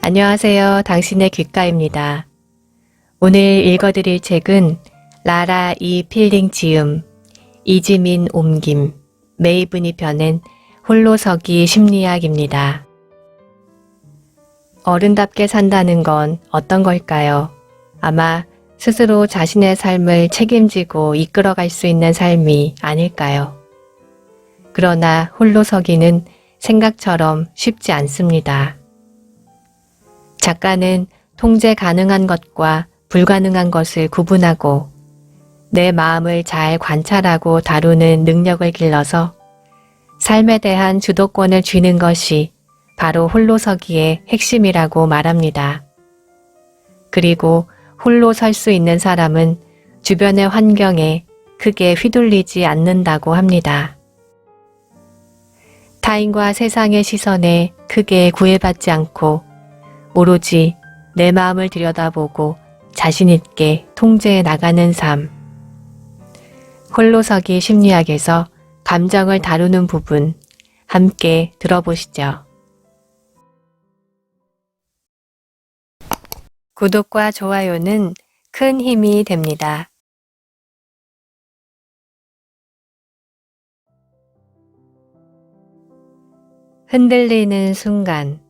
안녕하세요. 당신의 귓가입니다. 오늘 읽어드릴 책은 라라 이 필링 지음, 이지민 옮김, 메이븐이 펴낸 홀로서기 심리학입니다. 어른답게 산다는 건 어떤 걸까요? 아마 스스로 자신의 삶을 책임지고 이끌어갈 수 있는 삶이 아닐까요? 그러나 홀로서기는 생각처럼 쉽지 않습니다. 작가는 통제 가능한 것과 불가능한 것을 구분하고 내 마음을 잘 관찰하고 다루는 능력을 길러서 삶에 대한 주도권을 쥐는 것이 바로 홀로서기의 핵심이라고 말합니다. 그리고 홀로 설 수 있는 사람은 주변의 환경에 크게 휘둘리지 않는다고 합니다. 타인과 세상의 시선에 크게 구애받지 않고 오로지 내 마음을 들여다보고 자신 있게 통제해 나가는 삶. 홀로서기 심리학에서 감정을 다루는 부분 함께 들어보시죠. 구독과 좋아요는 큰 힘이 됩니다. 흔들리는 순간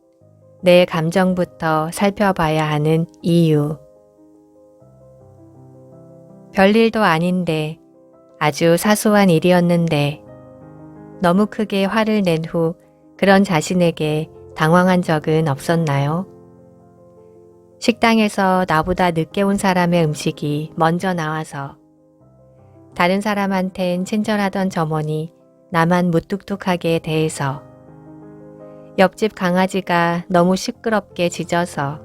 내 감정부터 살펴봐야 하는 이유. 별일도 아닌데 아주 사소한 일이었는데 너무 크게 화를 낸 후 그런 자신에게 당황한 적은 없었나요? 식당에서 나보다 늦게 온 사람의 음식이 먼저 나와서 다른 사람한텐 친절하던 점원이 나만 무뚝뚝하게 대해서 옆집 강아지가 너무 시끄럽게 짖어서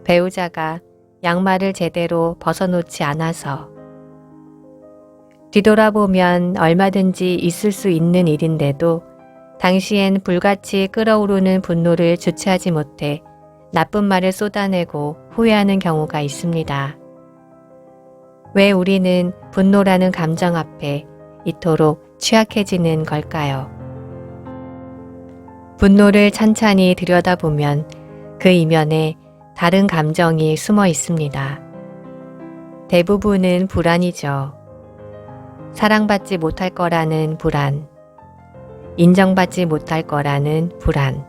배우자가 양말을 제대로 벗어놓지 않아서 뒤돌아보면 얼마든지 있을 수 있는 일인데도 당시엔 불같이 끓어오르는 분노를 주체하지 못해 나쁜 말을 쏟아내고 후회하는 경우가 있습니다. 왜 우리는 분노라는 감정 앞에 이토록 취약해지는 걸까요? 분노를 찬찬히 들여다보면 그 이면에 다른 감정이 숨어 있습니다. 대부분은 불안이죠. 사랑받지 못할 거라는 불안, 인정받지 못할 거라는 불안,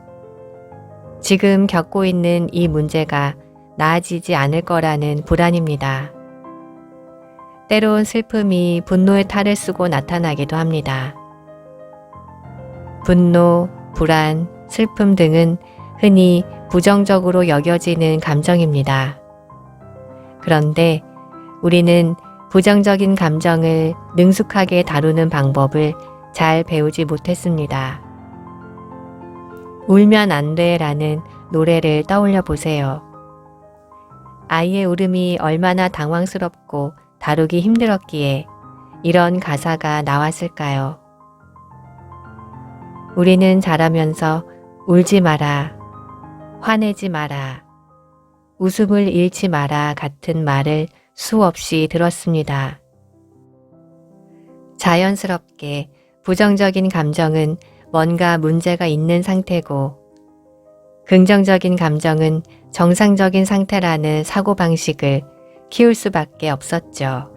지금 겪고 있는 이 문제가 나아지지 않을 거라는 불안입니다. 때론 슬픔이 분노의 탈을 쓰고 나타나기도 합니다. 분노, 불안, 슬픔 등은 흔히 부정적으로 여겨지는 감정입니다. 그런데 우리는 부정적인 감정을 능숙하게 다루는 방법을 잘 배우지 못했습니다. 울면 안 돼라는 노래를 떠올려 보세요. 아이의 울음이 얼마나 당황스럽고 다루기 힘들었기에 이런 가사가 나왔을까요? 우리는 자라면서 울지 마라, 화내지 마라, 웃음을 잃지 마라 같은 말을 수없이 들었습니다. 자연스럽게 부정적인 감정은 뭔가 문제가 있는 상태고 긍정적인 감정은 정상적인 상태라는 사고방식을 키울 수밖에 없었죠.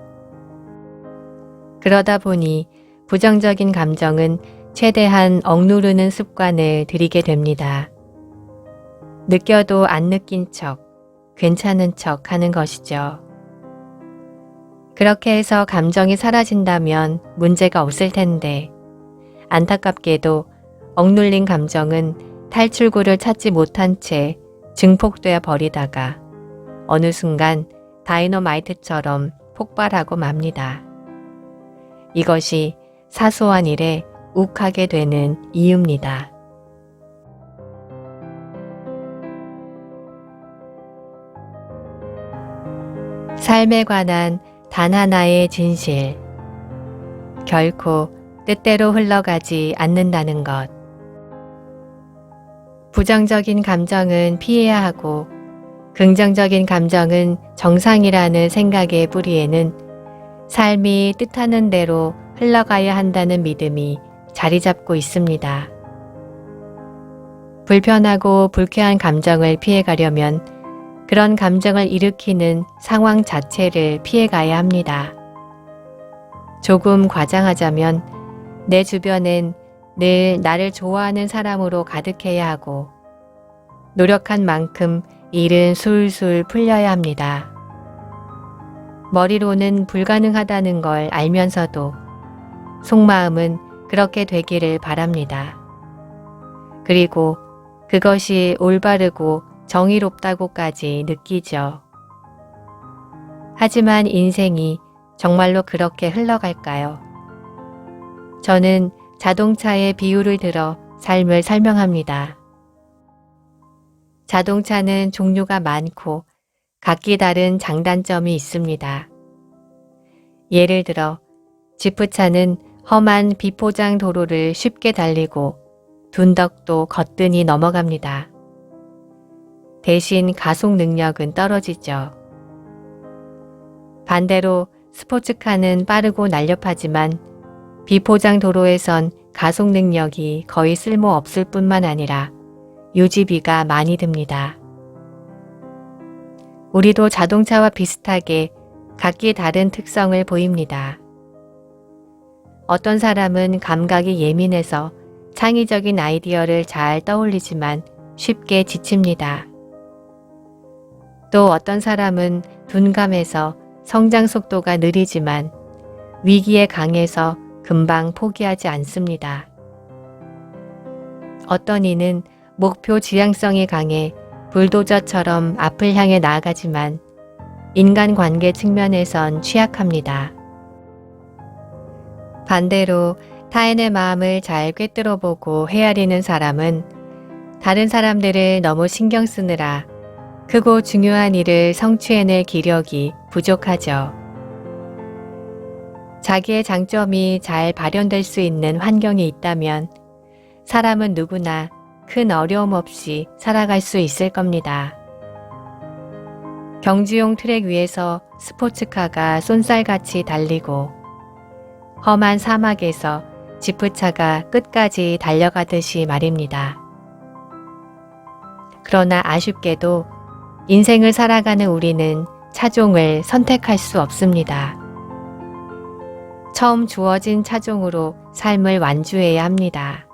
그러다 보니 부정적인 감정은 최대한 억누르는 습관을 들이게 됩니다. 느껴도 안 느낀 척, 괜찮은 척 하는 것이죠. 그렇게 해서 감정이 사라진다면 문제가 없을 텐데 안타깝게도 억눌린 감정은 탈출구를 찾지 못한 채 증폭되어 버리다가 어느 순간 다이너마이트처럼 폭발하고 맙니다. 이것이 사소한 일에 욱하게 되는 이유입니다. 삶에 관한 단 하나의 진실. 결코 뜻대로 흘러가지 않는다는 것. 부정적인 감정은 피해야 하고 긍정적인 감정은 정상이라는 생각의 뿌리에는 삶이 뜻하는 대로 흘러가야 한다는 믿음이 자리 잡고 있습니다. 불편하고 불쾌한 감정을 피해가려면 그런 감정을 일으키는 상황 자체를 피해가야 합니다. 조금 과장하자면 내 주변엔 늘 나를 좋아하는 사람으로 가득해야 하고 노력한 만큼 일은 술술 풀려야 합니다. 머리로는 불가능하다는 걸 알면서도 속마음은 그렇게 되기를 바랍니다. 그리고 그것이 올바르고 정의롭다고까지 느끼죠. 하지만 인생이 정말로 그렇게 흘러갈까요? 저는 자동차의 비유를 들어 삶을 설명합니다. 자동차는 종류가 많고 각기 다른 장단점이 있습니다. 예를 들어 지프차는 험한 비포장 도로를 쉽게 달리고 둔덕도 거뜬히 넘어갑니다. 대신 가속 능력은 떨어지죠. 반대로 스포츠카는 빠르고 날렵하지만 비포장 도로에선 가속 능력이 거의 쓸모없을 뿐만 아니라 유지비가 많이 듭니다. 우리도 자동차와 비슷하게 각기 다른 특성을 보입니다. 어떤 사람은 감각이 예민해서 창의적인 아이디어를 잘 떠올리지만 쉽게 지칩니다. 또 어떤 사람은 둔감해서 성장 속도가 느리지만 위기에 강해서 금방 포기하지 않습니다. 어떤 이는 목표 지향성이 강해 불도저처럼 앞을 향해 나아가지만 인간관계 측면에선 취약합니다. 반대로 타인의 마음을 잘 꿰뚫어보고 헤아리는 사람은 다른 사람들을 너무 신경 쓰느라 크고 중요한 일을 성취해낼 기력이 부족하죠. 자기의 장점이 잘 발현될 수 있는 환경이 있다면 사람은 누구나 큰 어려움 없이 살아갈 수 있을 겁니다. 경주용 트랙 위에서 스포츠카가 쏜살같이 달리고 험한 사막에서 지프차가 끝까지 달려가듯이 말입니다. 그러나 아쉽게도 인생을 살아가는 우리는 차종을 선택할 수 없습니다. 처음 주어진 차종으로 삶을 완주해야 합니다.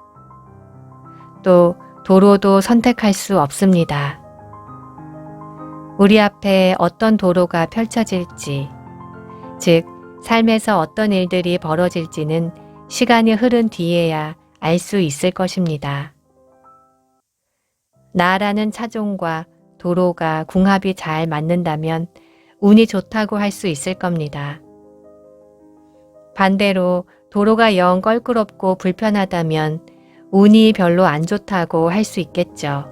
또 도로도 선택할 수 없습니다. 우리 앞에 어떤 도로가 펼쳐질지, 즉 삶에서 어떤 일들이 벌어질지는 시간이 흐른 뒤에야 알 수 있을 것입니다. 나라는 차종과 도로가 궁합이 잘 맞는다면 운이 좋다고 할 수 있을 겁니다. 반대로 도로가 영 껄끄럽고 불편하다면 운이 별로 안 좋다고 할 수 있겠죠.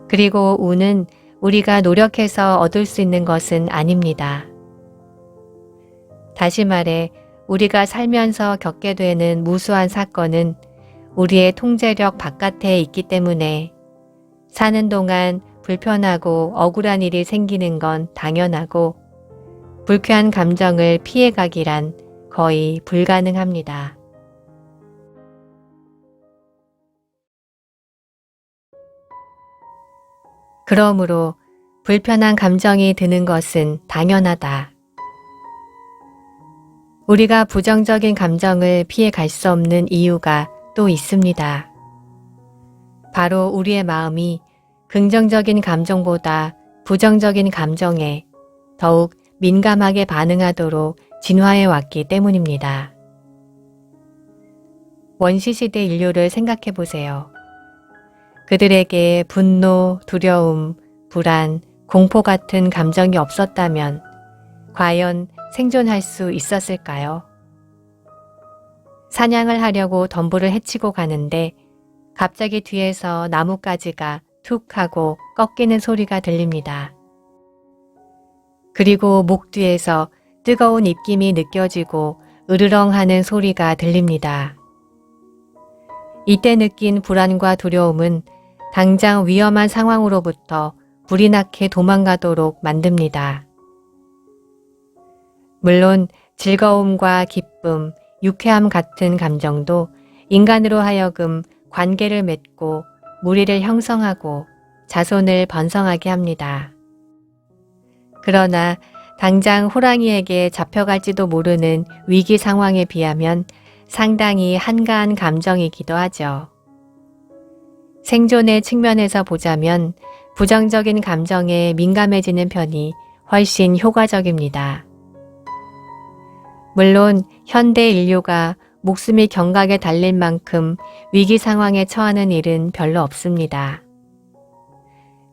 그리고 운은 우리가 노력해서 얻을 수 있는 것은 아닙니다. 다시 말해 우리가 살면서 겪게 되는 무수한 사건은 우리의 통제력 바깥에 있기 때문에 사는 동안 불편하고 억울한 일이 생기는 건 당연하고 불쾌한 감정을 피해가기란 거의 불가능합니다. 그러므로 불편한 감정이 드는 것은 당연하다. 우리가 부정적인 감정을 피해 갈 수 없는 이유가 또 있습니다. 바로 우리의 마음이 긍정적인 감정보다 부정적인 감정에 더욱 민감하게 반응하도록 진화해 왔기 때문입니다. 원시시대 인류를 생각해 보세요. 그들에게 분노, 두려움, 불안, 공포 같은 감정이 없었다면 과연 생존할 수 있었을까요? 사냥을 하려고 덤불을 헤치고 가는데 갑자기 뒤에서 나뭇가지가 툭 하고 꺾이는 소리가 들립니다. 그리고 목 뒤에서 뜨거운 입김이 느껴지고 으르렁 하는 소리가 들립니다. 이때 느낀 불안과 두려움은 당장 위험한 상황으로부터 불이 나게 도망가도록 만듭니다. 물론 즐거움과 기쁨, 유쾌함 같은 감정도 인간으로 하여금 관계를 맺고 무리를 형성하고 자손을 번성하게 합니다. 그러나 당장 호랑이에게 잡혀갈지도 모르는 위기 상황에 비하면 상당히 한가한 감정이기도 하죠. 생존의 측면에서 보자면 부정적인 감정에 민감해지는 편이 훨씬 효과적입니다. 물론 현대 인류가 목숨이 경각에 달릴 만큼 위기 상황에 처하는 일은 별로 없습니다.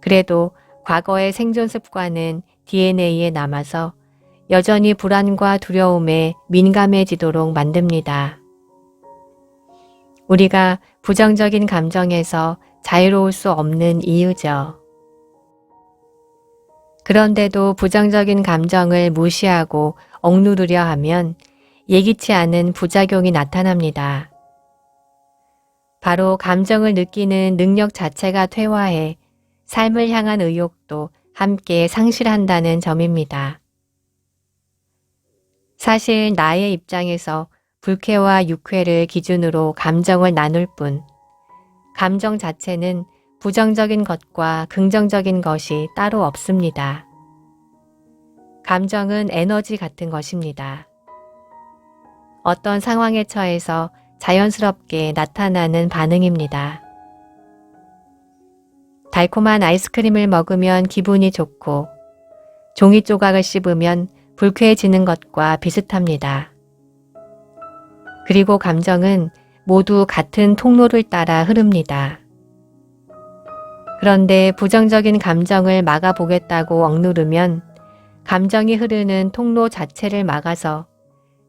그래도 과거의 생존 습관은 DNA에 남아서 여전히 불안과 두려움에 민감해지도록 만듭니다. 우리가 부정적인 감정에서 자유로울 수 없는 이유죠. 그런데도 부정적인 감정을 무시하고 억누르려 하면 예기치 않은 부작용이 나타납니다. 바로 감정을 느끼는 능력 자체가 퇴화해 삶을 향한 의욕도 함께 상실한다는 점입니다. 사실 나의 입장에서 불쾌와 유쾌를 기준으로 감정을 나눌 뿐, 감정 자체는 부정적인 것과 긍정적인 것이 따로 없습니다. 감정은 에너지 같은 것입니다. 어떤 상황에 처해서 자연스럽게 나타나는 반응입니다. 달콤한 아이스크림을 먹으면 기분이 좋고 종이 조각을 씹으면 불쾌해지는 것과 비슷합니다. 그리고 감정은 모두 같은 통로를 따라 흐릅니다. 그런데 부정적인 감정을 막아보겠다고 억누르면 감정이 흐르는 통로 자체를 막아서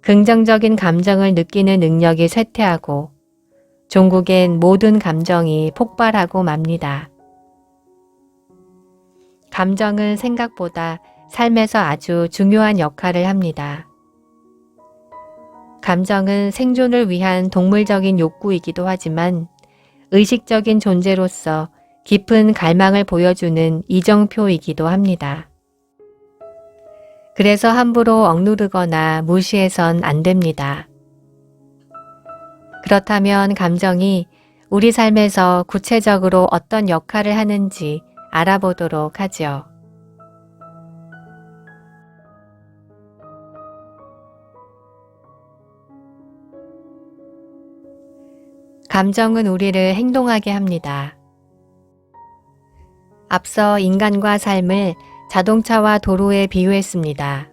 긍정적인 감정을 느끼는 능력이 쇠퇴하고 종국엔 모든 감정이 폭발하고 맙니다. 감정은 생각보다 삶에서 아주 중요한 역할을 합니다. 감정은 생존을 위한 동물적인 욕구이기도 하지만 의식적인 존재로서 깊은 갈망을 보여주는 이정표이기도 합니다. 그래서 함부로 억누르거나 무시해선 안 됩니다. 그렇다면 감정이 우리 삶에서 구체적으로 어떤 역할을 하는지 알아보도록 하죠. 감정은 우리를 행동하게 합니다. 앞서 인간과 삶을 자동차와 도로에 비유했습니다.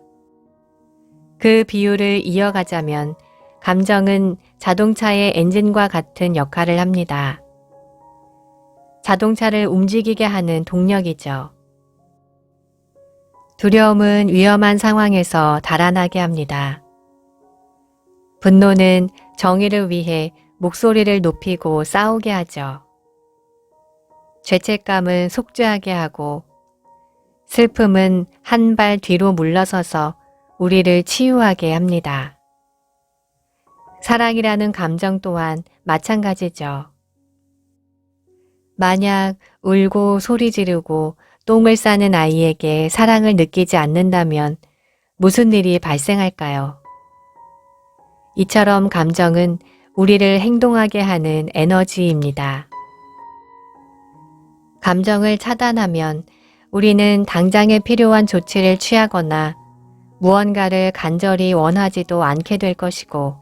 그 비유를 이어가자면 감정은 자동차의 엔진과 같은 역할을 합니다. 자동차를 움직이게 하는 동력이죠. 두려움은 위험한 상황에서 달아나게 합니다. 분노는 정의를 위해 목소리를 높이고 싸우게 하죠. 죄책감은 속죄하게 하고 슬픔은 한 발 뒤로 물러서서 우리를 치유하게 합니다. 사랑이라는 감정 또한 마찬가지죠. 만약 울고 소리 지르고 똥을 싸는 아이에게 사랑을 느끼지 않는다면 무슨 일이 발생할까요? 이처럼 감정은 우리를 행동하게 하는 에너지입니다. 감정을 차단하면 우리는 당장에 필요한 조치를 취하거나 무언가를 간절히 원하지도 않게 될 것이고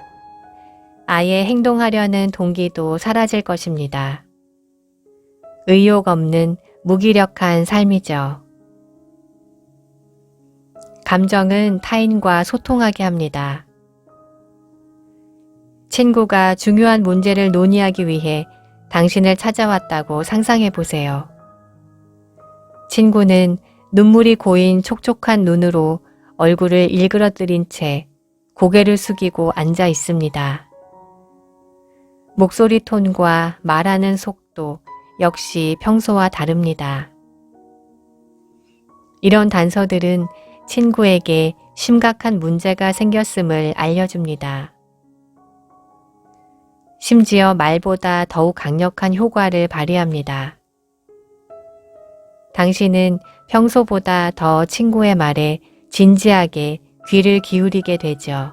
아예 행동하려는 동기도 사라질 것입니다. 의욕 없는 무기력한 삶이죠. 감정은 타인과 소통하게 합니다. 친구가 중요한 문제를 논의하기 위해 당신을 찾아왔다고 상상해 보세요. 친구는 눈물이 고인 촉촉한 눈으로 얼굴을 일그러뜨린 채 고개를 숙이고 앉아 있습니다. 목소리 톤과 말하는 속도 역시 평소와 다릅니다. 이런 단서들은 친구에게 심각한 문제가 생겼음을 알려줍니다. 심지어 말보다 더욱 강력한 효과를 발휘합니다. 당신은 평소보다 더 친구의 말에 진지하게 귀를 기울이게 되죠.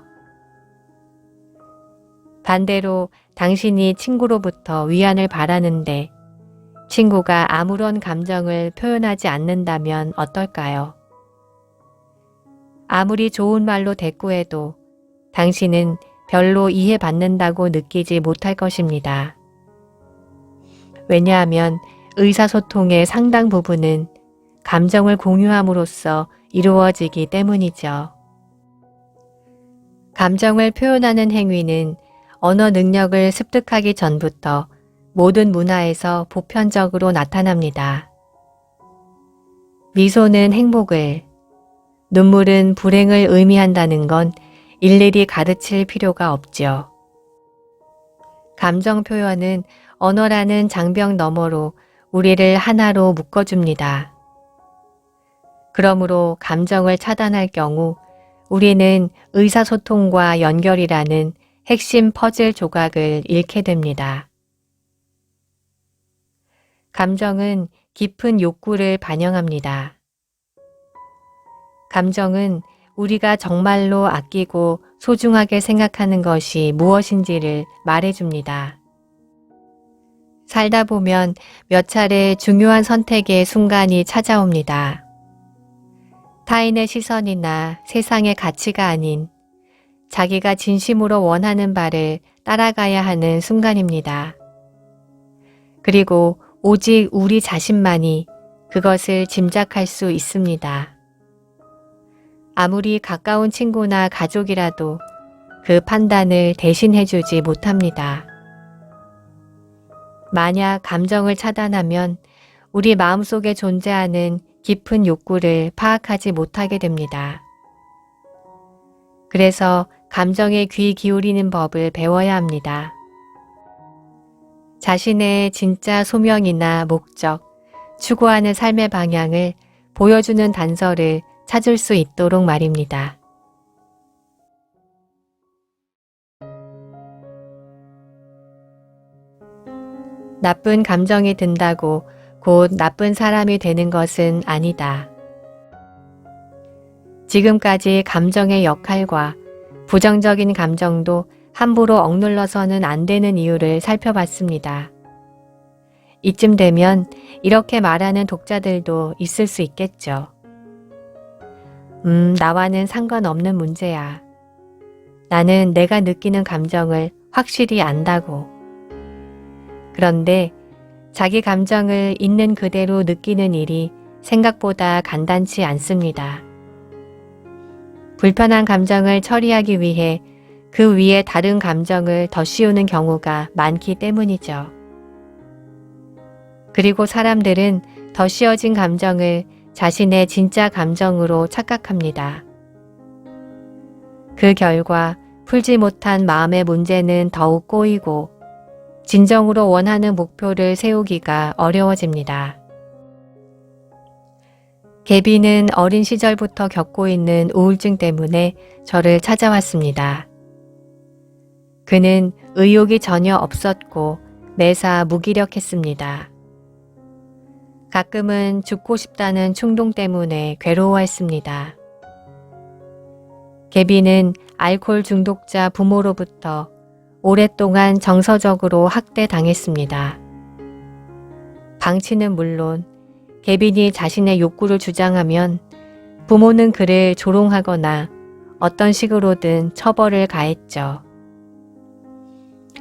반대로 당신이 친구로부터 위안을 바라는데 친구가 아무런 감정을 표현하지 않는다면 어떨까요? 아무리 좋은 말로 대꾸해도 당신은 별로 이해받는다고 느끼지 못할 것입니다. 왜냐하면 의사소통의 상당 부분은 감정을 공유함으로써 이루어지기 때문이죠. 감정을 표현하는 행위는 언어 능력을 습득하기 전부터 모든 문화에서 보편적으로 나타납니다. 미소는 행복을, 눈물은 불행을 의미한다는 건 일일이 가르칠 필요가 없죠. 감정 표현은 언어라는 장벽 너머로 우리를 하나로 묶어줍니다. 그러므로 감정을 차단할 경우 우리는 의사소통과 연결이라는 핵심 퍼즐 조각을 잃게 됩니다. 감정은 깊은 욕구를 반영합니다. 감정은 우리가 정말로 아끼고 소중하게 생각하는 것이 무엇인지를 말해줍니다. 살다 보면 몇 차례 중요한 선택의 순간이 찾아옵니다. 타인의 시선이나 세상의 가치가 아닌 자기가 진심으로 원하는 바를 따라가야 하는 순간입니다. 그리고 오직 우리 자신만이 그것을 짐작할 수 있습니다. 아무리 가까운 친구나 가족이라도 그 판단을 대신해주지 못합니다. 만약 감정을 차단하면 우리 마음속에 존재하는 깊은 욕구를 파악하지 못하게 됩니다. 그래서 감정에 귀 기울이는 법을 배워야 합니다. 자신의 진짜 소명이나 목적, 추구하는 삶의 방향을 보여주는 단서를 찾을 수 있도록 말입니다. 나쁜 감정이 든다고 곧 나쁜 사람이 되는 것은 아니다. 지금까지 감정의 역할과 부정적인 감정도 함부로 억눌러서는 안 되는 이유를 살펴봤습니다. 이쯤 되면 이렇게 말하는 독자들도 있을 수 있겠죠. 나와는 상관없는 문제야. 나는 내가 느끼는 감정을 확실히 안다고. 그런데 자기 감정을 있는 그대로 느끼는 일이 생각보다 간단치 않습니다. 불편한 감정을 처리하기 위해 그 위에 다른 감정을 더 씌우는 경우가 많기 때문이죠. 그리고 사람들은 더 씌워진 감정을 자신의 진짜 감정으로 착각합니다. 그 결과 풀지 못한 마음의 문제는 더욱 꼬이고 진정으로 원하는 목표를 세우기가 어려워집니다. 개비는 어린 시절부터 겪고 있는 우울증 때문에 저를 찾아왔습니다. 그는 의욕이 전혀 없었고 매사 무기력했습니다. 가끔은 죽고 싶다는 충동 때문에 괴로워했습니다. 개비는 알코올 중독자 부모로부터 오랫동안 정서적으로 학대당했습니다. 방치는 물론 개빈이 자신의 욕구를 주장하면 부모는 그를 조롱하거나 어떤 식으로든 처벌을 가했죠.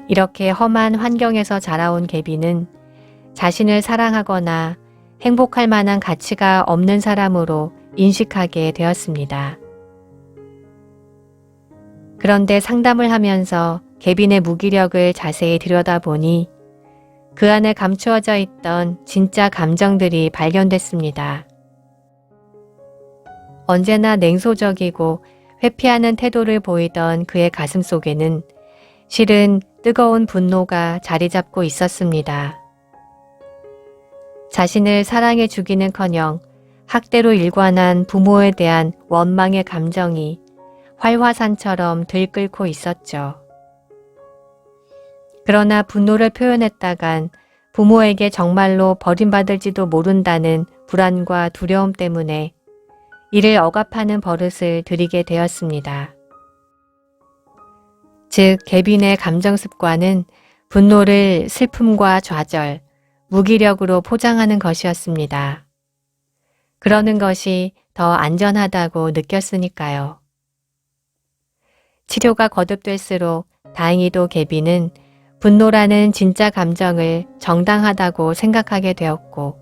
이렇게 험한 환경에서 자라온 개빈은 자신을 사랑하거나 행복할 만한 가치가 없는 사람으로 인식하게 되었습니다. 그런데 상담을 하면서 개빈의 무기력을 자세히 들여다보니 그 안에 감추어져 있던 진짜 감정들이 발견됐습니다. 언제나 냉소적이고 회피하는 태도를 보이던 그의 가슴 속에는 실은 뜨거운 분노가 자리 잡고 있었습니다. 자신을 사랑해 주기는커녕 학대로 일관한 부모에 대한 원망의 감정이 활화산처럼 들끓고 있었죠. 그러나 분노를 표현했다간 부모에게 정말로 버림받을지도 모른다는 불안과 두려움 때문에 이를 억압하는 버릇을 들이게 되었습니다. 즉, 개빈의 감정 습관은 분노를 슬픔과 좌절, 무기력으로 포장하는 것이었습니다. 그러는 것이 더 안전하다고 느꼈으니까요. 치료가 거듭될수록 다행히도 개비는 분노라는 진짜 감정을 정당하다고 생각하게 되었고,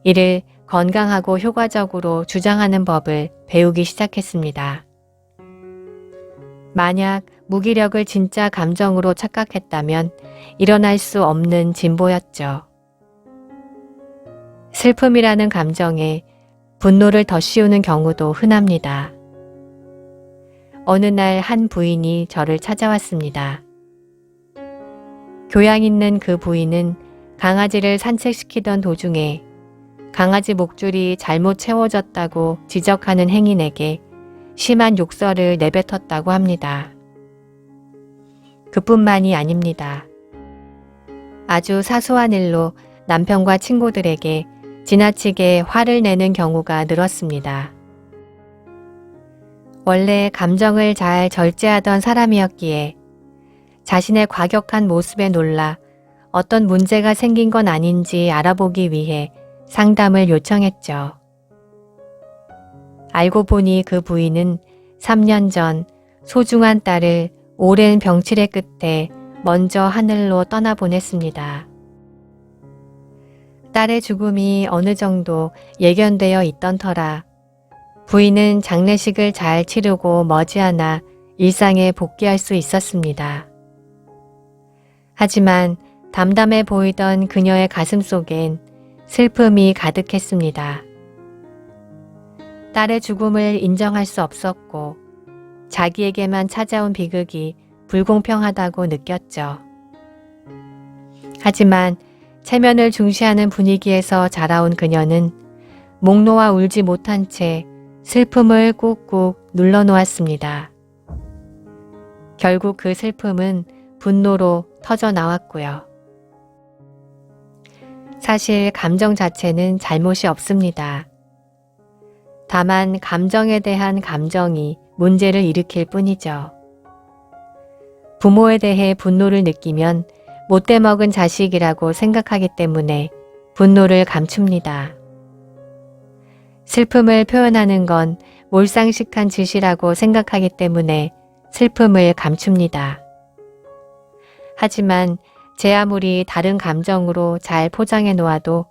이를 건강하고 효과적으로 주장하는 법을 배우기 시작했습니다. 만약 무기력을 진짜 감정으로 착각했다면 일어날 수 없는 진보였죠. 슬픔이라는 감정에 분노를 덧씌우는 경우도 흔합니다. 어느 날 한 부인이 저를 찾아왔습니다. 교양 있는 그 부인은 강아지를 산책시키던 도중에 강아지 목줄이 잘못 채워졌다고 지적하는 행인에게 심한 욕설을 내뱉었다고 합니다. 그뿐만이 아닙니다. 아주 사소한 일로 남편과 친구들에게 지나치게 화를 내는 경우가 늘었습니다. 원래 감정을 잘 절제하던 사람이었기에 자신의 과격한 모습에 놀라 어떤 문제가 생긴 건 아닌지 알아보기 위해 상담을 요청했죠. 알고 보니 그 부인은 3년 전 소중한 딸을 오랜 병치레 끝에 먼저 하늘로 떠나보냈습니다. 딸의 죽음이 어느 정도 예견되어 있던 터라 부인은 장례식을 잘 치르고 머지않아 일상에 복귀할 수 있었습니다. 하지만 담담해 보이던 그녀의 가슴 속엔 슬픔이 가득했습니다. 딸의 죽음을 인정할 수 없었고 자기에게만 찾아온 비극이 불공평하다고 느꼈죠. 하지만 체면을 중시하는 분위기에서 자라온 그녀는 목 놓아 울지 못한 채 슬픔을 꾹꾹 눌러놓았습니다. 결국 그 슬픔은 분노로 터져 나왔고요. 사실 감정 자체는 잘못이 없습니다. 다만 감정에 대한 감정이 문제를 일으킬 뿐이죠. 부모에 대해 분노를 느끼면 못돼 먹은 자식이라고 생각하기 때문에 분노를 감춥니다. 슬픔을 표현하는 건 몰상식한 짓이라고 생각하기 때문에 슬픔을 감춥니다. 하지만 제 아무리 다른 감정으로 잘 포장해 놓아도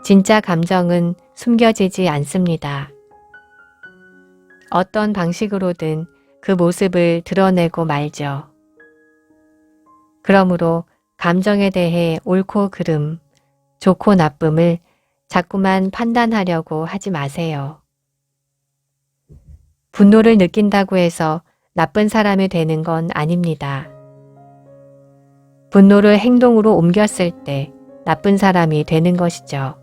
진짜 감정은 숨겨지지 않습니다. 어떤 방식으로든 그 모습을 드러내고 말죠. 그러므로 감정에 대해 옳고 그름, 좋고 나쁨을 자꾸만 판단하려고 하지 마세요. 분노를 느낀다고 해서 나쁜 사람이 되는 건 아닙니다. 분노를 행동으로 옮겼을 때 나쁜 사람이 되는 것이죠.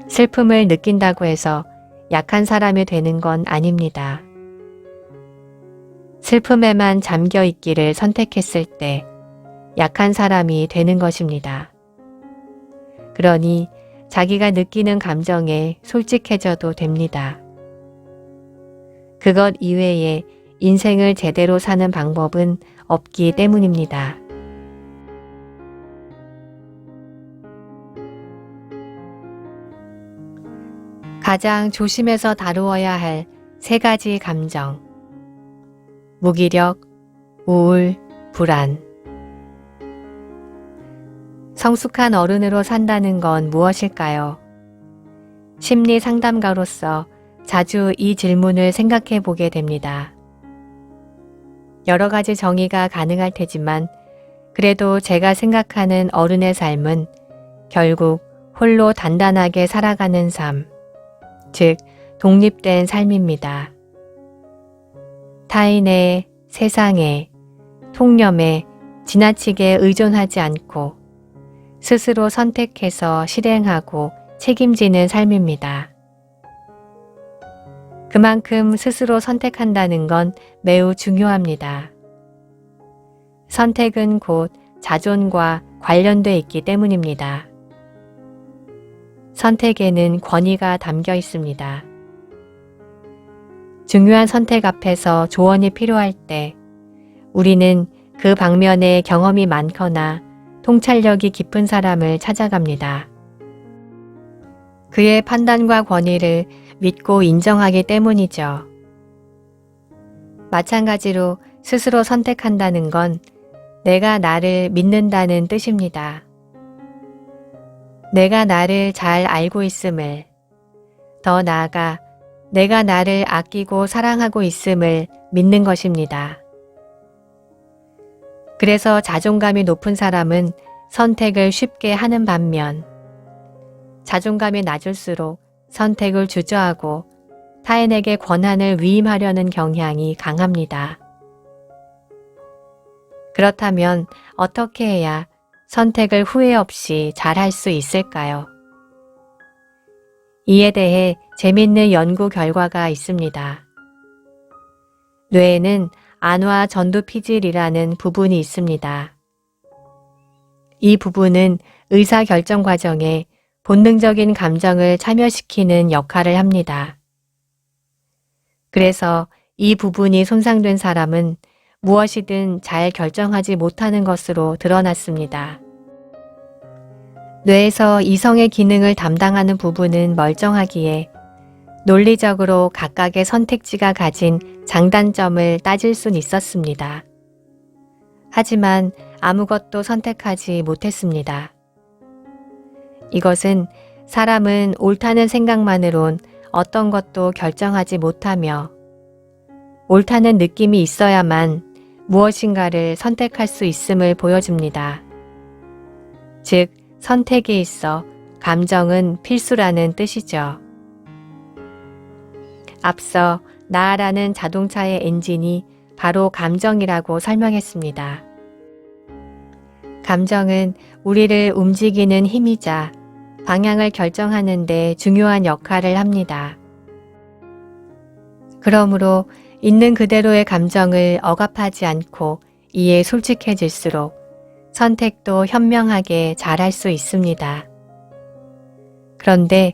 슬픔을 느낀다고 해서 약한 사람이 되는 건 아닙니다. 슬픔에만 잠겨 있기를 선택했을 때 약한 사람이 되는 것입니다. 그러니 자기가 느끼는 감정에 솔직해져도 됩니다. 그것 이외에 인생을 제대로 사는 방법은 없기 때문입니다. 가장 조심해서 다루어야 할 3가지 감정. 무기력, 우울, 불안. 성숙한 어른으로 산다는 건 무엇일까요? 심리 상담가로서 자주 이 질문을 생각해 보게 됩니다. 여러 가지 정의가 가능할 테지만 그래도 제가 생각하는 어른의 삶은 결국 홀로 단단하게 살아가는 삶, 즉 독립된 삶입니다. 타인의, 세상에, 통념에 지나치게 의존하지 않고 스스로 선택해서 실행하고 책임지는 삶입니다. 그만큼 스스로 선택한다는 건 매우 중요합니다. 선택은 곧 자존과 관련돼 있기 때문입니다. 선택에는 권위가 담겨 있습니다. 중요한 선택 앞에서 조언이 필요할 때 우리는 그 방면에 경험이 많거나 통찰력이 깊은 사람을 찾아갑니다. 그의 판단과 권위를 믿고 인정하기 때문이죠. 마찬가지로 스스로 선택한다는 건 내가 나를 믿는다는 뜻입니다. 내가 나를 잘 알고 있음을, 더 나아가 내가 나를 아끼고 사랑하고 있음을 믿는 것입니다. 그래서 자존감이 높은 사람은 선택을 쉽게 하는 반면 자존감이 낮을수록 선택을 주저하고 타인에게 권한을 위임하려는 경향이 강합니다. 그렇다면 어떻게 해야 선택을 후회 없이 잘할 수 있을까요? 이에 대해 재밌는 연구 결과가 있습니다. 뇌에는 안화 전두피질이라는 부분이 있습니다. 이 부분은 의사결정 과정에 본능적인 감정을 참여시키는 역할을 합니다. 그래서 이 부분이 손상된 사람은 무엇이든 잘 결정하지 못하는 것으로 드러났습니다. 뇌에서 이성의 기능을 담당하는 부분은 멀쩡하기에 논리적으로 각각의 선택지가 가진 장단점을 따질 순 있었습니다. 하지만 아무것도 선택하지 못했습니다. 이것은 사람은 옳다는 생각만으론 어떤 것도 결정하지 못하며 옳다는 느낌이 있어야만 무엇인가를 선택할 수 있음을 보여줍니다. 즉, 선택에 있어 감정은 필수라는 뜻이죠. 앞서 나라는 자동차의 엔진이 바로 감정이라고 설명했습니다. 감정은 우리를 움직이는 힘이자 방향을 결정하는 데 중요한 역할을 합니다. 그러므로 있는 그대로의 감정을 억압하지 않고 이에 솔직해질수록 선택도 현명하게 잘할 수 있습니다. 그런데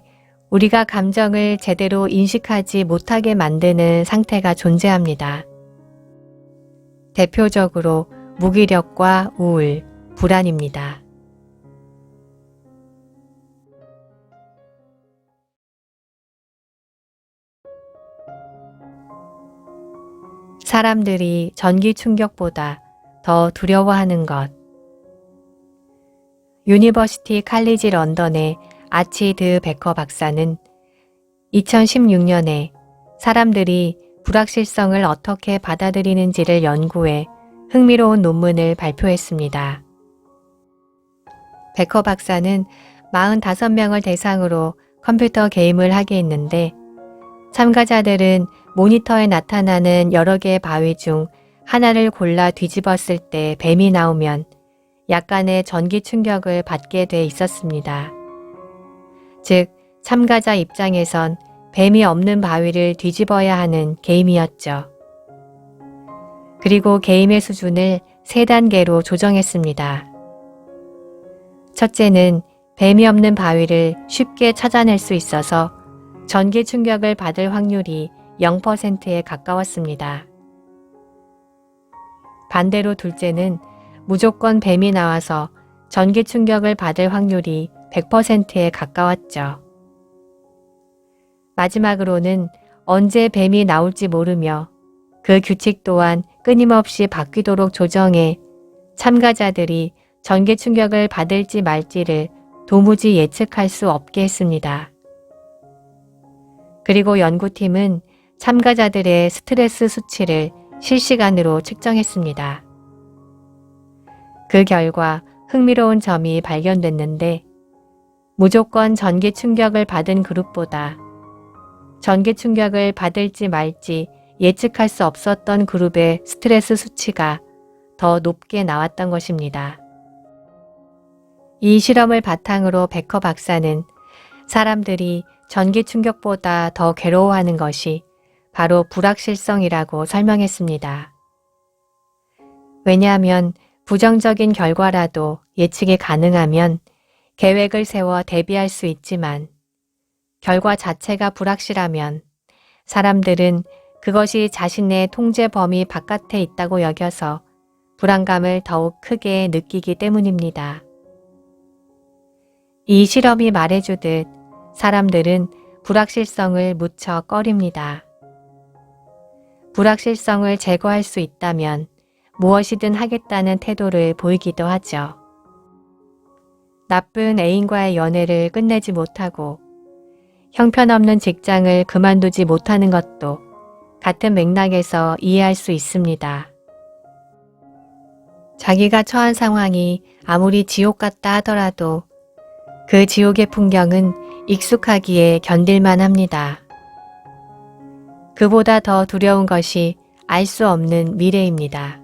우리가 감정을 제대로 인식하지 못하게 만드는 상태가 존재합니다. 대표적으로 무기력과 우울, 불안입니다. 사람들이 전기 충격보다 더 두려워하는 것. 유니버시티 칼리지 런던의 아치드 베커 박사는 2016년에 사람들이 불확실성을 어떻게 받아들이는지를 연구해 흥미로운 논문을 발표했습니다. 베커 박사는 45명을 대상으로 컴퓨터 게임을 하게 했는데 참가자들은 모니터에 나타나는 여러 개의 바위 중 하나를 골라 뒤집었을 때 뱀이 나오면 약간의 전기 충격을 받게 돼 있었습니다. 즉, 참가자 입장에선 뱀이 없는 바위를 뒤집어야 하는 게임이었죠. 그리고 게임의 수준을 3단계로 조정했습니다. 첫째는 뱀이 없는 바위를 쉽게 찾아낼 수 있어서 전기 충격을 받을 확률이 0%에 가까웠습니다. 반대로 둘째는 무조건 뱀이 나와서 전기 충격을 받을 확률이 100%에 가까웠죠. 마지막으로는 언제 뱀이 나올지 모르며 그 규칙 또한 끊임없이 바뀌도록 조정해 참가자들이 전기 충격을 받을지 말지를 도무지 예측할 수 없게 했습니다. 그리고 연구팀은 참가자들의 스트레스 수치를 실시간으로 측정했습니다. 그 결과 흥미로운 점이 발견됐는데 무조건 전기 충격을 받은 그룹보다 전기 충격을 받을지 말지 예측할 수 없었던 그룹의 스트레스 수치가 더 높게 나왔던 것입니다. 이 실험을 바탕으로 베커 박사는 사람들이 전기 충격보다 더 괴로워하는 것이 바로 불확실성이라고 설명했습니다. 왜냐하면 부정적인 결과라도 예측이 가능하면 계획을 세워 대비할 수 있지만 결과 자체가 불확실하면 사람들은 그것이 자신의 통제 범위 바깥에 있다고 여겨서 불안감을 더욱 크게 느끼기 때문입니다. 이 실험이 말해주듯 사람들은 불확실성을 무척 꺼립니다. 불확실성을 제거할 수 있다면 무엇이든 하겠다는 태도를 보이기도 하죠. 나쁜 애인과의 연애를 끝내지 못하고 형편없는 직장을 그만두지 못하는 것도 같은 맥락에서 이해할 수 있습니다. 자기가 처한 상황이 아무리 지옥 같다 하더라도 그 지옥의 풍경은 익숙하기에 견딜만 합니다. 그보다 더 두려운 것이 알 수 없는 미래입니다.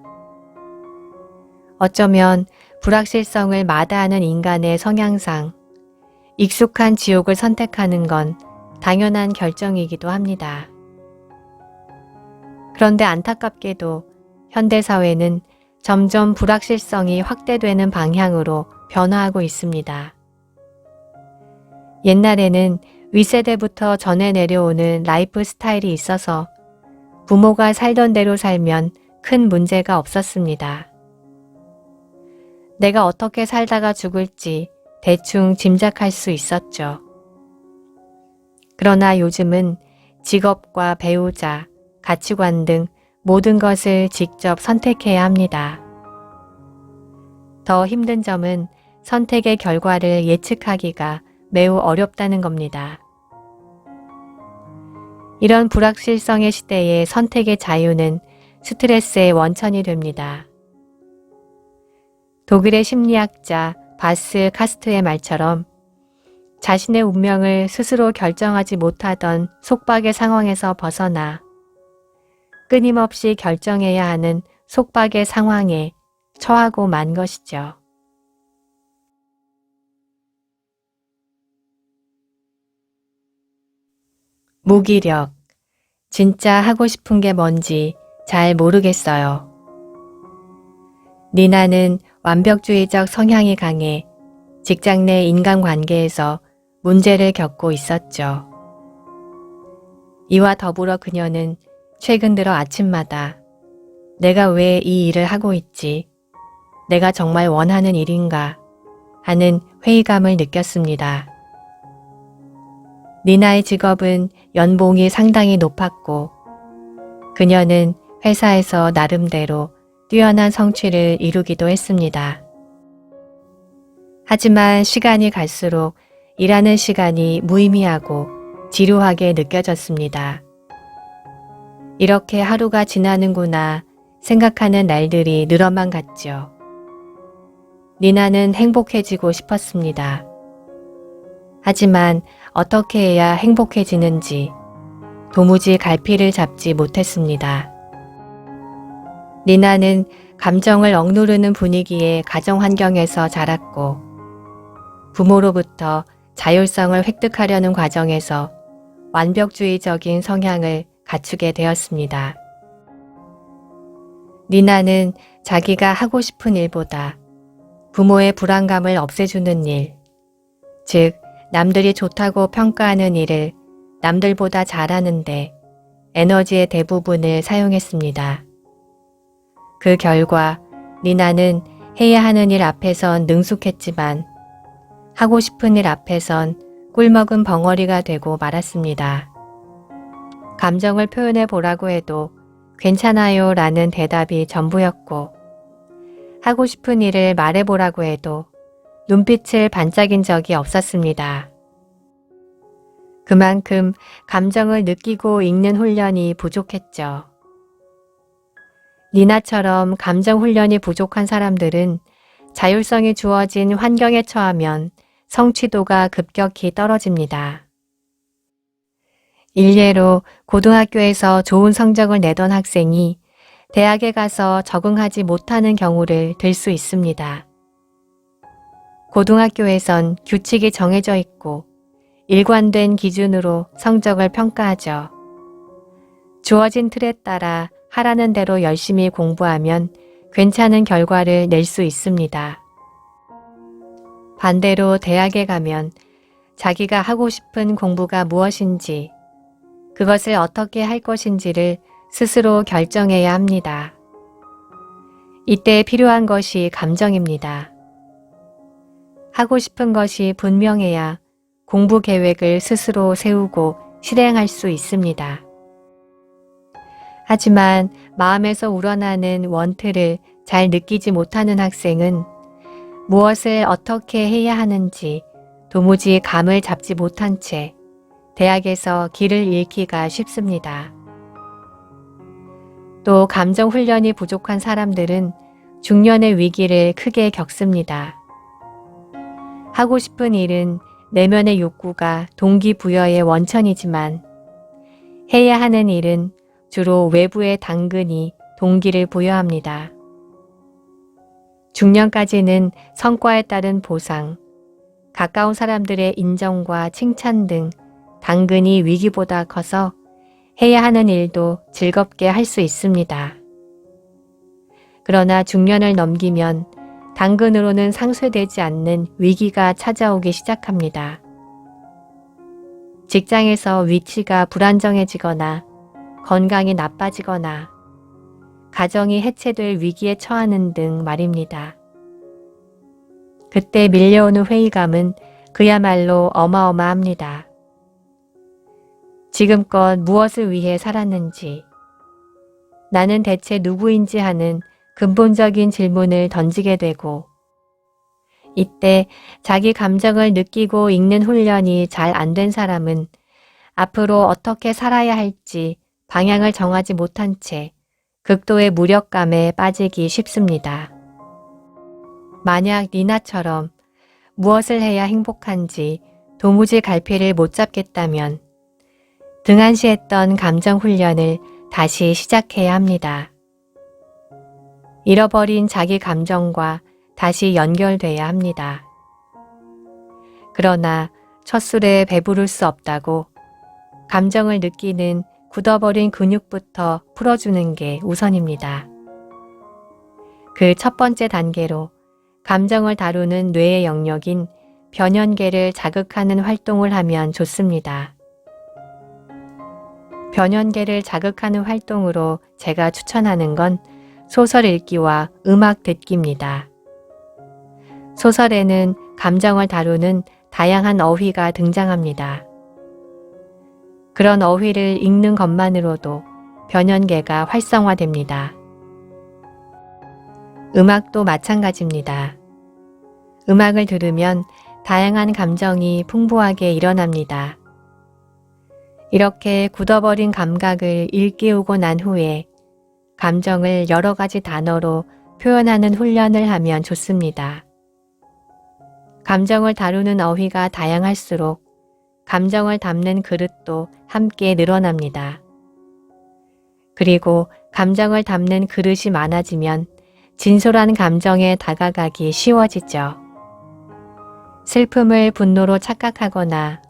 어쩌면 불확실성을 마다하는 인간의 성향상 익숙한 지옥을 선택하는 건 당연한 결정이기도 합니다. 그런데 안타깝게도 현대사회는 점점 불확실성이 확대되는 방향으로 변화하고 있습니다. 옛날에는 윗세대부터 전해 내려오는 라이프 스타일이 있어서 부모가 살던 대로 살면 큰 문제가 없었습니다. 내가 어떻게 살다가 죽을지 대충 짐작할 수 있었죠. 그러나 요즘은 직업과 배우자, 가치관 등 모든 것을 직접 선택해야 합니다. 더 힘든 점은 선택의 결과를 예측하기가 매우 어렵다는 겁니다. 이런 불확실성의 시대에 선택의 자유는 스트레스의 원천이 됩니다. 독일의 심리학자 바스 카스트의 말처럼 자신의 운명을 스스로 결정하지 못하던 속박의 상황에서 벗어나 끊임없이 결정해야 하는 속박의 상황에 처하고 만 것이죠. 무기력. 진짜 하고 싶은 게 뭔지 잘 모르겠어요. 니나는 완벽주의적 성향이 강해 직장 내 인간관계에서 문제를 겪고 있었죠. 이와 더불어 그녀는 최근 들어 아침마다 내가 왜 이 일을 하고 있지? 내가 정말 원하는 일인가? 하는 회의감을 느꼈습니다. 니나의 직업은 연봉이 상당히 높았고 그녀는 회사에서 나름대로 뛰어난 성취를 이루기도 했습니다. 하지만 시간이 갈수록 일하는 시간이 무의미하고 지루하게 느껴졌습니다. 이렇게 하루가 지나는구나 생각하는 날들이 늘어만 갔죠. 니나는 행복해지고 싶었습니다. 하지만 어떻게 해야 행복해지는지 도무지 갈피를 잡지 못했습니다. 니나는 감정을 억누르는 분위기의 가정 환경에서 자랐고 부모로부터 자율성을 획득하려는 과정에서 완벽주의적인 성향을 갖추게 되었습니다. 니나는 자기가 하고 싶은 일보다 부모의 불안감을 없애주는 일, 즉 남들이 좋다고 평가하는 일을 남들보다 잘하는데 에너지의 대부분을 사용했습니다. 그 결과 니나는 해야 하는 일 앞에선 능숙했지만 하고 싶은 일 앞에선 꿀먹은 벙어리가 되고 말았습니다. 감정을 표현해 보라고 해도 괜찮아요 라는 대답이 전부였고 하고 싶은 일을 말해보라고 해도 눈빛을 반짝인 적이 없었습니다. 그만큼 감정을 느끼고 읽는 훈련이 부족했죠. 니나처럼 감정 훈련이 부족한 사람들은 자율성이 주어진 환경에 처하면 성취도가 급격히 떨어집니다. 일례로 고등학교에서 좋은 성적을 내던 학생이 대학에 가서 적응하지 못하는 경우를 들 수 있습니다. 고등학교에선 규칙이 정해져 있고 일관된 기준으로 성적을 평가하죠. 주어진 틀에 따라 하라는 대로 열심히 공부하면 괜찮은 결과를 낼 수 있습니다. 반대로 대학에 가면 자기가 하고 싶은 공부가 무엇인지, 그것을 어떻게 할 것인지를 스스로 결정해야 합니다. 이때 필요한 것이 감정입니다. 하고 싶은 것이 분명해야 공부 계획을 스스로 세우고 실행할 수 있습니다. 하지만 마음에서 우러나는 원트를 잘 느끼지 못하는 학생은 무엇을 어떻게 해야 하는지 도무지 감을 잡지 못한 채 대학에서 길을 잃기가 쉽습니다. 또 감정 훈련이 부족한 사람들은 중년의 위기를 크게 겪습니다. 하고 싶은 일은 내면의 욕구가 동기부여의 원천이지만 해야 하는 일은 주로 외부의 당근이 동기를 부여합니다. 중년까지는 성과에 따른 보상, 가까운 사람들의 인정과 칭찬 등 당근이 위기보다 커서 해야 하는 일도 즐겁게 할 수 있습니다. 그러나 중년을 넘기면 당근으로는 상쇄되지 않는 위기가 찾아오기 시작합니다. 직장에서 위치가 불안정해지거나 건강이 나빠지거나 가정이 해체될 위기에 처하는 등 말입니다. 그때 밀려오는 회의감은 그야말로 어마어마합니다. 지금껏 무엇을 위해 살았는지, 나는 대체 누구인지 하는 근본적인 질문을 던지게 되고, 이때 자기 감정을 느끼고 읽는 훈련이 잘 안 된 사람은 앞으로 어떻게 살아야 할지 방향을 정하지 못한 채 극도의 무력감에 빠지기 쉽습니다. 만약 니나처럼 무엇을 해야 행복한지 도무지 갈피를 못 잡겠다면 등한시했던 감정 훈련을 다시 시작해야 합니다. 잃어버린 자기 감정과 다시 연결돼야 합니다. 그러나 첫 술에 배부를 수 없다고 감정을 느끼는 굳어버린 근육부터 풀어주는 게 우선입니다. 그 첫 번째 단계로 감정을 다루는 뇌의 영역인 변연계를 자극하는 활동을 하면 좋습니다. 변연계를 자극하는 활동으로 제가 추천하는 건 소설 읽기와 음악 듣기입니다. 소설에는 감정을 다루는 다양한 어휘가 등장합니다. 그런 어휘를 읽는 것만으로도 변연계가 활성화됩니다. 음악도 마찬가지입니다. 음악을 들으면 다양한 감정이 풍부하게 일어납니다. 이렇게 굳어버린 감각을 일깨우고 난 후에 감정을 여러 가지 단어로 표현하는 훈련을 하면 좋습니다. 감정을 다루는 어휘가 다양할수록 감정을 담는 그릇도 함께 늘어납니다. 그리고 감정을 담는 그릇이 많아지면 진솔한 감정에 다가가기 쉬워지죠. 슬픔을 분노로 착각하거나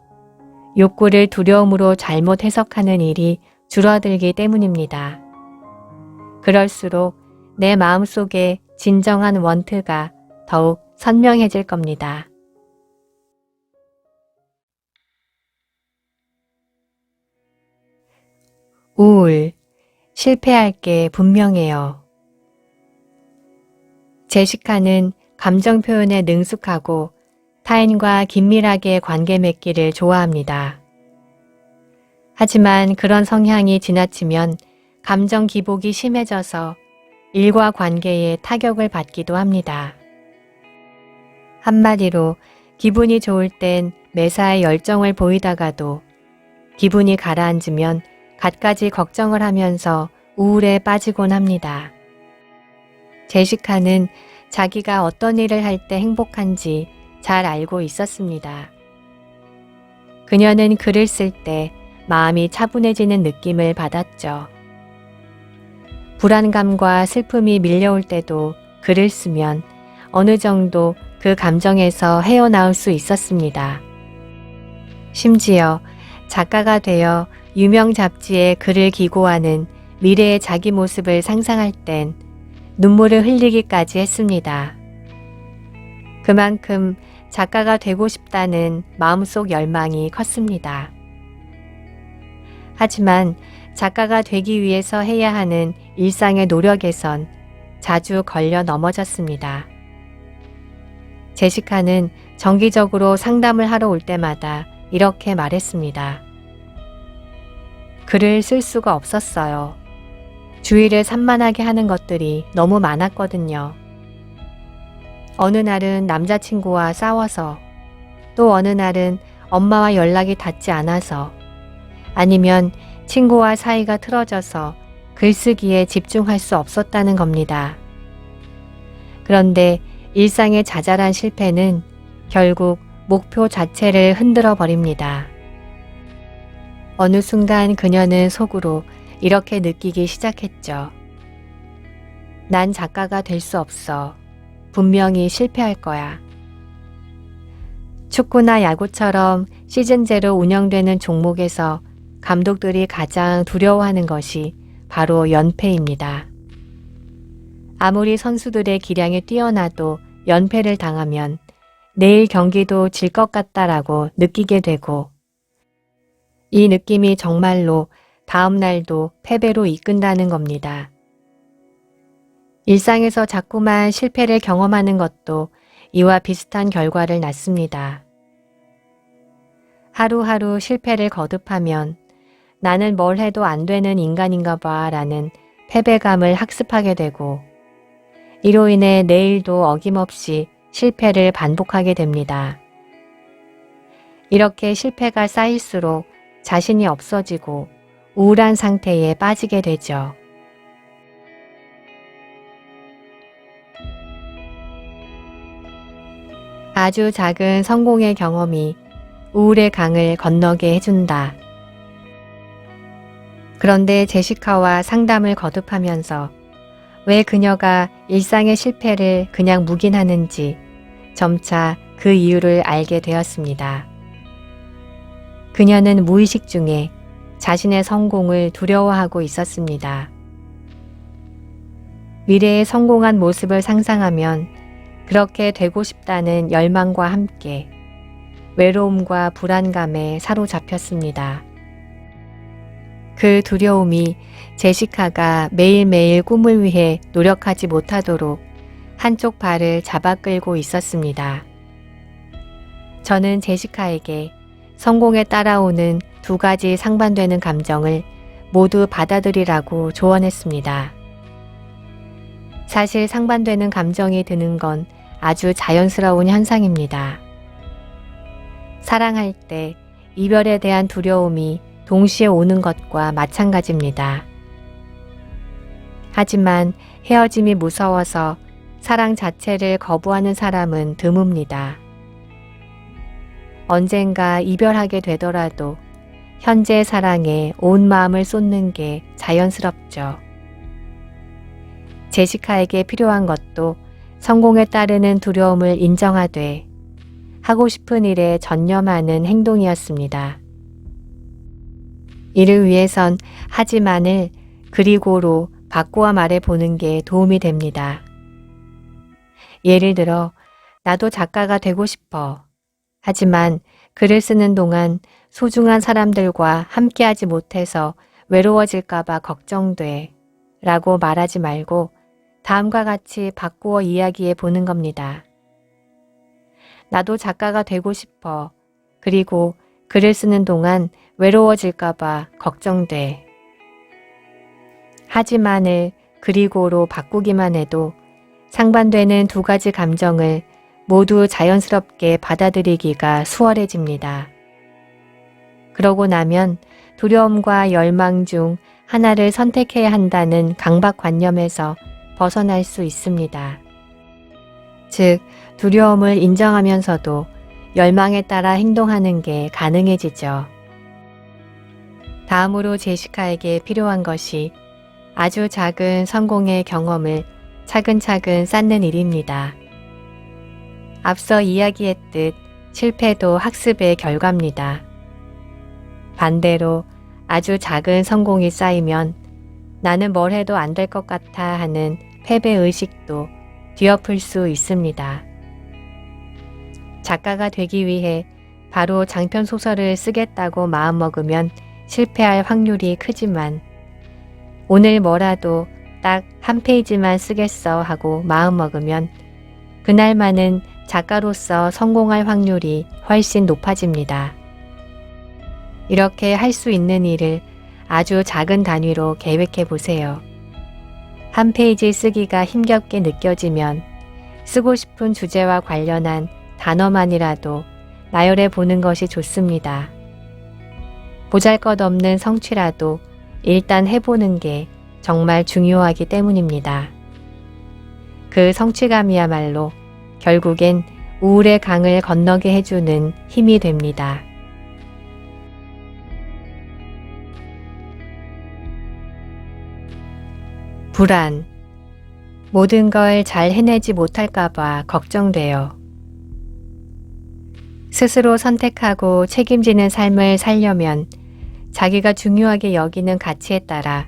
욕구를 두려움으로 잘못 해석하는 일이 줄어들기 때문입니다. 그럴수록 내 마음속에 진정한 원트가 더욱 선명해질 겁니다. 우울, 실패할 게 분명해요. 제시카는 감정 표현에 능숙하고 타인과 긴밀하게 관계 맺기를 좋아합니다. 하지만 그런 성향이 지나치면 감정 기복이 심해져서 일과 관계에 타격을 받기도 합니다. 한마디로 기분이 좋을 땐 매사에 열정을 보이다가도 기분이 가라앉으면 갖가지 걱정을 하면서 우울에 빠지곤 합니다. 제시카는 자기가 어떤 일을 할 때 행복한지 잘 알고 있었습니다. 그녀는 글을 쓸 때 마음이 차분해지는 느낌을 받았죠. 불안감과 슬픔이 밀려올 때도 글을 쓰면 어느 정도 그 감정에서 헤어나올 수 있었습니다. 심지어 작가가 되어 유명 잡지에 글을 기고하는 미래의 자기 모습을 상상할 땐 눈물을 흘리기까지 했습니다. 그만큼 작가가 되고 싶다는 마음속 열망이 컸습니다. 하지만 작가가 되기 위해서 해야 하는 일상의 노력에선 자주 걸려 넘어졌습니다. 제시카는 정기적으로 상담을 하러 올 때마다 이렇게 말했습니다. 글을 쓸 수가 없었어요. 주위를 산만하게 하는 것들이 너무 많았거든요. 어느 날은 남자친구와 싸워서, 또 어느 날은 엄마와 연락이 닿지 않아서, 아니면 친구와 사이가 틀어져서 글쓰기에 집중할 수 없었다는 겁니다. 그런데 일상의 자잘한 실패는 결국 목표 자체를 흔들어 버립니다. 어느 순간 그녀는 속으로 이렇게 느끼기 시작했죠. 난 작가가 될 수 없어. 분명히 실패할 거야. 축구나 야구처럼 시즌제로 운영되는 종목에서 감독들이 가장 두려워하는 것이 바로 연패입니다. 아무리 선수들의 기량이 뛰어나도 연패를 당하면 내일 경기도 질 것 같다라고 느끼게 되고, 이 느낌이 정말로 다음 날도 패배로 이끈다는 겁니다. 일상에서 자꾸만 실패를 경험하는 것도 이와 비슷한 결과를 낳습니다. 하루하루 실패를 거듭하면 나는 뭘 해도 안 되는 인간인가 봐 라는 패배감을 학습하게 되고, 이로 인해 내일도 어김없이 실패를 반복하게 됩니다. 이렇게 실패가 쌓일수록 자신이 없어지고 우울한 상태에 빠지게 되죠. 아주 작은 성공의 경험이 우울의 강을 건너게 해준다. 그런데 제시카와 상담을 거듭하면서 왜 그녀가 일상의 실패를 그냥 묵인하는지 점차 그 이유를 알게 되었습니다. 그녀는 무의식 중에 자신의 성공을 두려워하고 있었습니다. 미래의 성공한 모습을 상상하면 그렇게 되고 싶다는 열망과 함께 외로움과 불안감에 사로잡혔습니다. 그 두려움이 제시카가 매일매일 꿈을 위해 노력하지 못하도록 한쪽 발을 잡아 끌고 있었습니다. 저는 제시카에게 성공에 따라오는 두 가지 상반되는 감정을 모두 받아들이라고 조언했습니다. 사실 상반되는 감정이 드는 건 아주 자연스러운 현상입니다. 사랑할 때 이별에 대한 두려움이 동시에 오는 것과 마찬가지입니다. 하지만 헤어짐이 무서워서 사랑 자체를 거부하는 사람은 드뭅니다. 언젠가 이별하게 되더라도 현재 사랑에 온 마음을 쏟는 게 자연스럽죠. 제시카에게 필요한 것도 성공에 따르는 두려움을 인정하되 하고 싶은 일에 전념하는 행동이었습니다. 이를 위해선 하지만을 그리고로 바꾸어 말해보는 게 도움이 됩니다. 예를 들어 나도 작가가 되고 싶어. 하지만 글을 쓰는 동안 소중한 사람들과 함께하지 못해서 외로워질까봐 걱정돼 라고 말하지 말고 다음과 같이 바꾸어 이야기해 보는 겁니다. 나도 작가가 되고 싶어. 그리고 글을 쓰는 동안 외로워질까봐 걱정돼. 하지만을 그리고로 바꾸기만 해도 상반되는 두 가지 감정을 모두 자연스럽게 받아들이기가 수월해집니다. 그러고 나면 두려움과 열망 중 하나를 선택해야 한다는 강박관념에서 벗어날 수 있습니다. 즉, 두려움을 인정하면서도 열망에 따라 행동하는 게 가능해지죠. 다음으로 제시카에게 필요한 것이 아주 작은 성공의 경험을 차근차근 쌓는 일입니다. 앞서 이야기했듯 실패도 학습의 결과입니다. 반대로 아주 작은 성공이 쌓이면 나는 뭘 해도 안 될 것 같아 하는 패배의식도 뒤엎을 수 있습니다. 작가가 되기 위해 바로 장편 소설을 쓰겠다고 마음먹으면 실패할 확률이 크지만 오늘 뭐라도 딱 한 페이지만 쓰겠어 하고 마음먹으면 그날만은 작가로서 성공할 확률이 훨씬 높아집니다. 이렇게 할 수 있는 일을 아주 작은 단위로 계획해 보세요. 한 페이지 쓰기가 힘겹게 느껴지면 쓰고 싶은 주제와 관련한 단어만이라도 나열해 보는 것이 좋습니다. 보잘것없는 성취라도 일단 해보는 게 정말 중요하기 때문입니다. 그 성취감이야말로 결국엔 우울의 강을 건너게 해주는 힘이 됩니다. 불안. 모든 걸 잘 해내지 못할까봐 걱정돼요. 스스로 선택하고 책임지는 삶을 살려면 자기가 중요하게 여기는 가치에 따라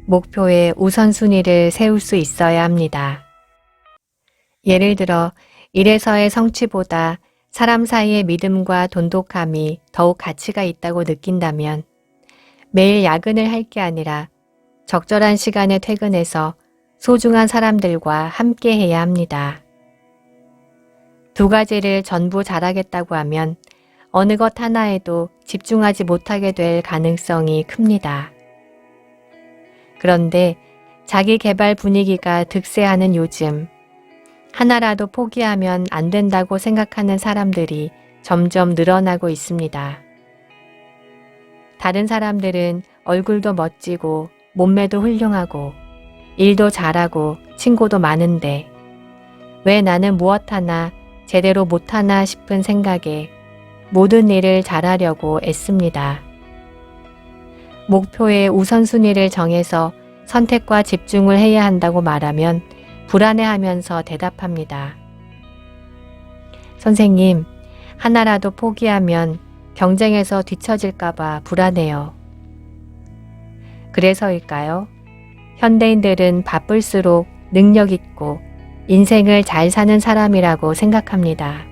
목표의 우선순위를 세울 수 있어야 합니다. 예를 들어 일에서의 성취보다 사람 사이의 믿음과 돈독함이 더욱 가치가 있다고 느낀다면 매일 야근을 할 게 아니라 적절한 시간에 퇴근해서 소중한 사람들과 함께 해야 합니다. 두 가지를 전부 잘하겠다고 하면 어느 것 하나에도 집중하지 못하게 될 가능성이 큽니다. 그런데 자기 개발 분위기가 득세하는 요즘, 하나라도 포기하면 안 된다고 생각하는 사람들이 점점 늘어나고 있습니다. 다른 사람들은 얼굴도 멋지고 몸매도 훌륭하고 일도 잘하고 친구도 많은데 왜 나는 무엇 하나 제대로 못하나 싶은 생각에 모든 일을 잘하려고 애씁니다. 목표의 우선순위를 정해서 선택과 집중을 해야 한다고 말하면 불안해하면서 대답합니다. 선생님, 하나라도 포기하면 경쟁에서 뒤처질까봐 불안해요. 그래서일까요? 현대인들은 바쁠수록 능력 있고 인생을 잘 사는 사람이라고 생각합니다.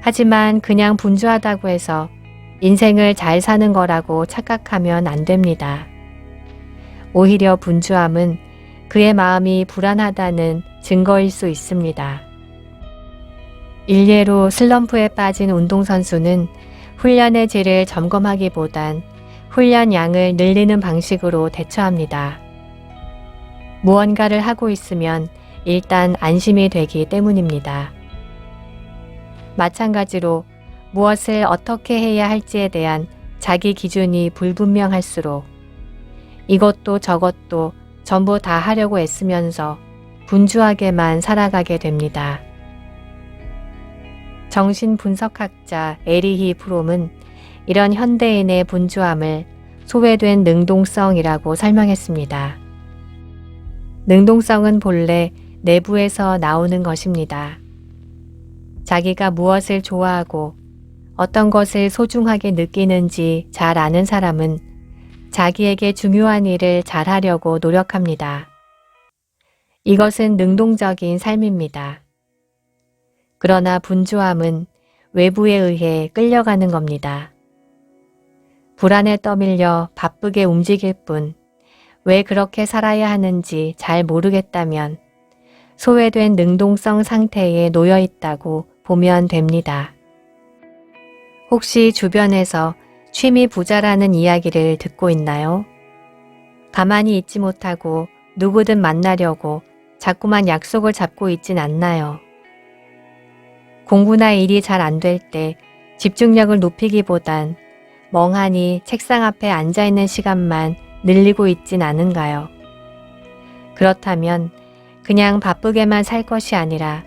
하지만 그냥 분주하다고 해서 인생을 잘 사는 거라고 착각하면 안 됩니다. 오히려 분주함은 그의 마음이 불안하다는 증거일 수 있습니다. 일례로 슬럼프에 빠진 운동선수는 훈련의 질을 점검하기보단 훈련 양을 늘리는 방식으로 대처합니다. 무언가를 하고 있으면 일단 안심이 되기 때문입니다. 마찬가지로 무엇을 어떻게 해야 할지에 대한 자기 기준이 불분명할수록 이것도 저것도 전부 다 하려고 애쓰면서 분주하게만 살아가게 됩니다. 정신분석학자 에리히 프롬은 이런 현대인의 분주함을 소외된 능동성이라고 설명했습니다. 능동성은 본래 내부에서 나오는 것입니다. 자기가 무엇을 좋아하고 어떤 것을 소중하게 느끼는지 잘 아는 사람은 자기에게 중요한 일을 잘하려고 노력합니다. 이것은 능동적인 삶입니다. 그러나 분주함은 외부에 의해 끌려가는 겁니다. 불안에 떠밀려 바쁘게 움직일 뿐 왜 그렇게 살아야 하는지 잘 모르겠다면 소외된 능동성 상태에 놓여 있다고 보면 됩니다. 혹시 주변에서 취미 부자라는 이야기를 듣고 있나요? 가만히 있지 못하고 누구든 만나려고 자꾸만 약속을 잡고 있진 않나요? 공부나 일이 잘 안 될 때 집중력을 높이기보단 멍하니 책상 앞에 앉아있는 시간만 늘리고 있진 않은가요? 그렇다면 그냥 바쁘게만 살 것이 아니라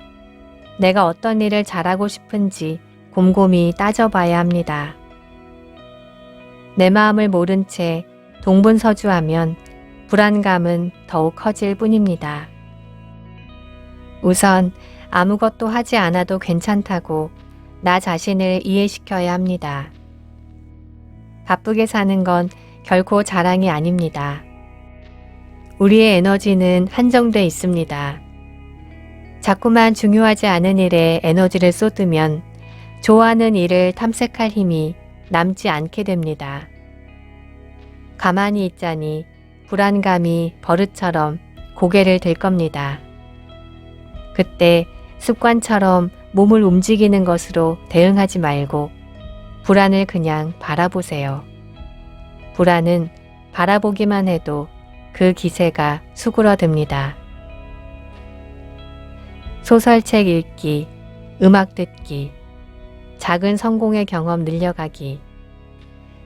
내가 어떤 일을 잘하고 싶은지 곰곰이 따져봐야 합니다. 내 마음을 모른 채 동분서주하면 불안감은 더욱 커질 뿐입니다. 우선 아무것도 하지 않아도 괜찮다고 나 자신을 이해시켜야 합니다. 바쁘게 사는 건 결코 자랑이 아닙니다. 우리의 에너지는 한정돼 있습니다. 자꾸만 중요하지 않은 일에 에너지를 쏟으면 좋아하는 일을 탐색할 힘이 남지 않게 됩니다. 가만히 있자니 불안감이 버릇처럼 고개를 들 겁니다. 그때 습관처럼 몸을 움직이는 것으로 대응하지 말고 불안을 그냥 바라보세요. 불안은 바라보기만 해도 그 기세가 수그러듭니다. 소설책 읽기, 음악 듣기, 작은 성공의 경험 늘려가기,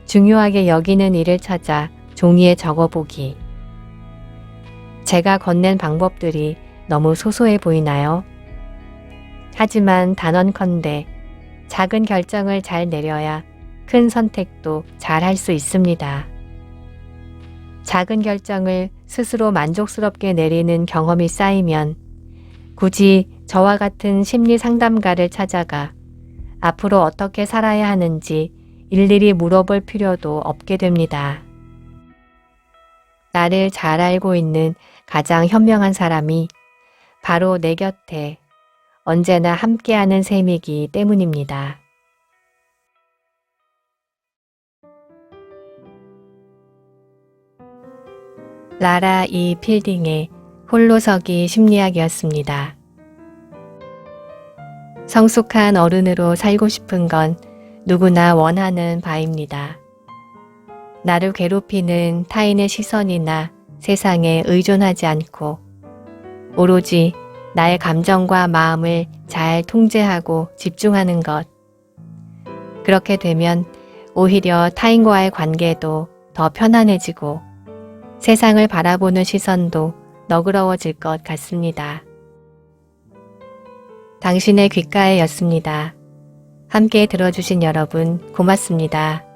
중요하게 여기는 일을 찾아 종이에 적어보기. 제가 건넨 방법들이 너무 소소해 보이나요? 하지만 단언컨대 작은 결정을 잘 내려야 큰 선택도 잘 할 수 있습니다. 작은 결정을 스스로 만족스럽게 내리는 경험이 쌓이면 굳이 저와 같은 심리 상담가를 찾아가 앞으로 어떻게 살아야 하는지 일일이 물어볼 필요도 없게 됩니다. 나를 잘 알고 있는 가장 현명한 사람이 바로 내 곁에 언제나 함께하는 셈이기 때문입니다. 라라 이 필딩의 홀로서기 심리학이었습니다. 성숙한 어른으로 살고 싶은 건 누구나 원하는 바입니다. 나를 괴롭히는 타인의 시선이나 세상에 의존하지 않고 오로지 나의 감정과 마음을 잘 통제하고 집중하는 것. 그렇게 되면 오히려 타인과의 관계도 더 편안해지고 세상을 바라보는 시선도 너그러워질 것 같습니다. 당신의 귓가에였습니다. 함께 들어주신 여러분 고맙습니다.